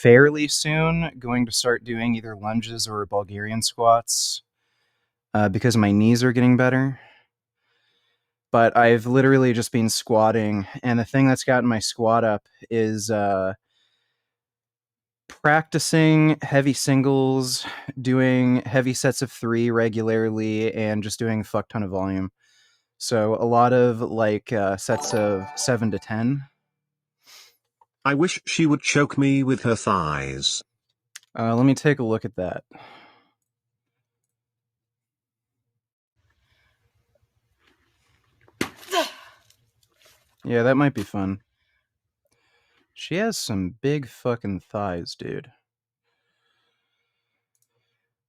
fairly soon going to start doing either lunges or Bulgarian squats because my knees are getting better. But I've literally just been squatting, and the thing that's gotten my squat up is practicing heavy singles, doing heavy sets of 3 regularly, and just doing a fuck ton of volume. So a lot of sets of 7 to 10. I wish she would choke me with her thighs. Let me take a look at that. Yeah, that might be fun. She has some big fucking thighs, dude.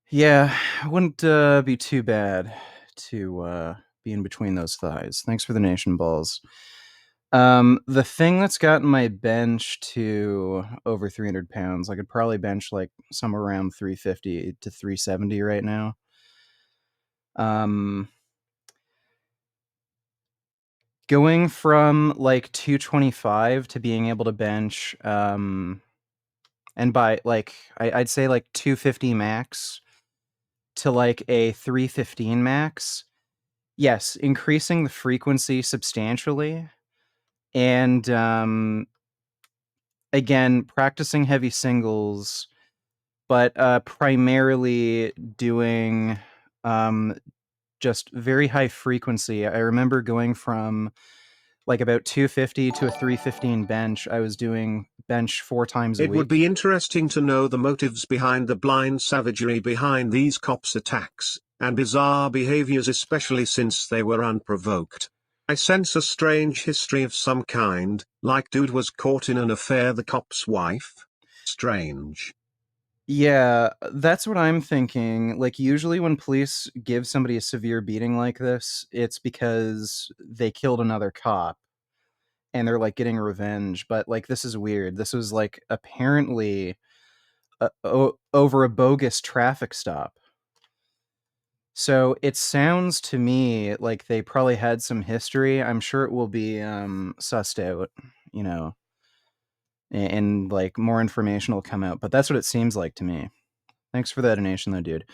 Yeah, it wouldn't be too bad to be in between those thighs. Thanks for the nation balls. The thing that's gotten my bench to over 300 pounds, I could probably bench like somewhere around 350 to 370 right now. Going from like 225 to being able to bench, and by like, I'd say like 250 max to like a 315 max. Yes, increasing the frequency substantially, and again, practicing heavy singles, but primarily doing just very high frequency. I remember going from like about 250 to a 315 bench. I was doing bench 4 times a It would week. be interesting to know the motives behind the blind savagery behind these cops' attacks, and bizarre behaviors, especially since they were unprovoked. I sense a strange history of some kind, like dude was caught in an affair, the cop's wife? Strange. Yeah, that's what I'm thinking. Like, usually when police give somebody a severe beating like this, it's because they killed another cop and they're like getting revenge. But like, this is weird. This was like apparently over a bogus traffic stop. So it sounds to me like they probably had some history. I'm sure it will be sussed out, you know, and like more information will come out. But that's what it seems like to me. Thanks for that donation, though, dude.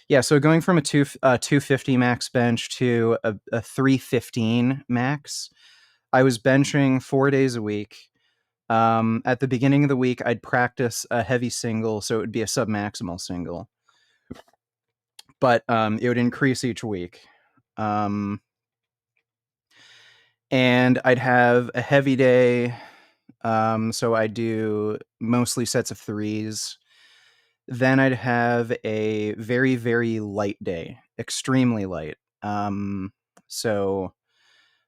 Yeah, so going from a 250 max bench to a 315 max, I was benching 4 days a week. At the beginning of the week, I'd practice a heavy single, so it would be a submaximal single, but it would increase each week. And I'd have a heavy day, so I do mostly sets of 3s. Then I'd have a very, very light day, extremely light. So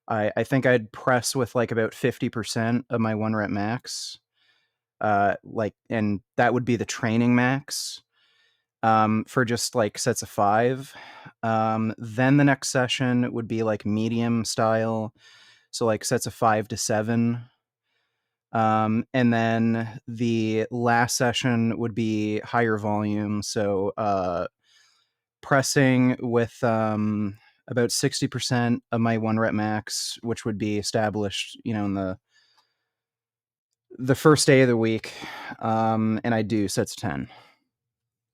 I think I'd press with like about 50% of my 1 rep max. And that would be the training max for just like sets of 5. Then the next session would be like medium style. So like sets of 5 to 7. And then the last session would be higher volume. So pressing with about 60% of my 1 rep max, which would be established, in the first day of the week. And I do sets of 10.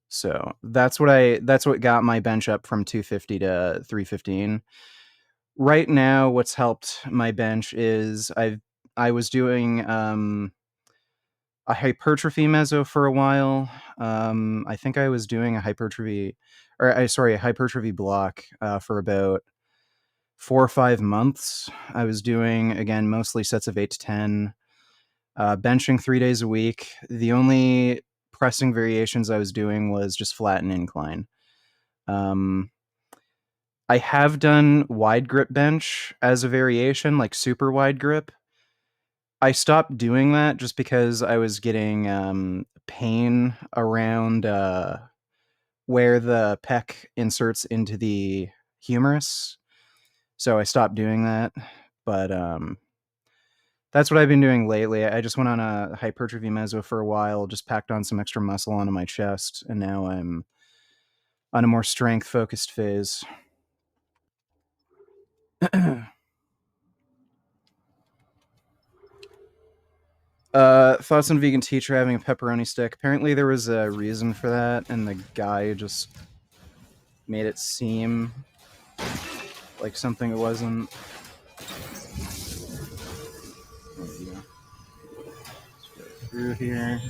So that's what got my bench up from 250 to 315. Right now, what's helped my bench is I was doing a hypertrophy meso for a while. I think I was doing a hypertrophy block for about 4 or 5 months. I was doing, again, mostly sets of 8 to 10, benching 3 days a week. The only pressing variations I was doing was just flat and incline. I have done wide grip bench as a variation, like super wide grip. I stopped doing that just because I was getting pain around where the pec inserts into the humerus. So I stopped doing that. But that's what I've been doing lately. I just went on a hypertrophy meso for a while, just packed on some extra muscle onto my chest, and now I'm on a more strength focused phase. Thoughts on vegan teacher having a pepperoni stick. Apparently there was a reason for that, and the guy just made it seem like something it wasn't. There we go. Let's go through here.